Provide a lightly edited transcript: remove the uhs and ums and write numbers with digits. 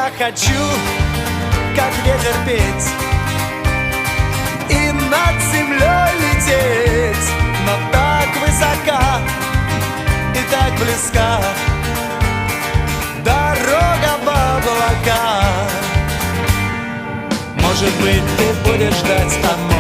Я хочу, как ветер, петь и над землей лететь, но так высока и так близка дорога в облака. Может быть, ты будешь ждать, а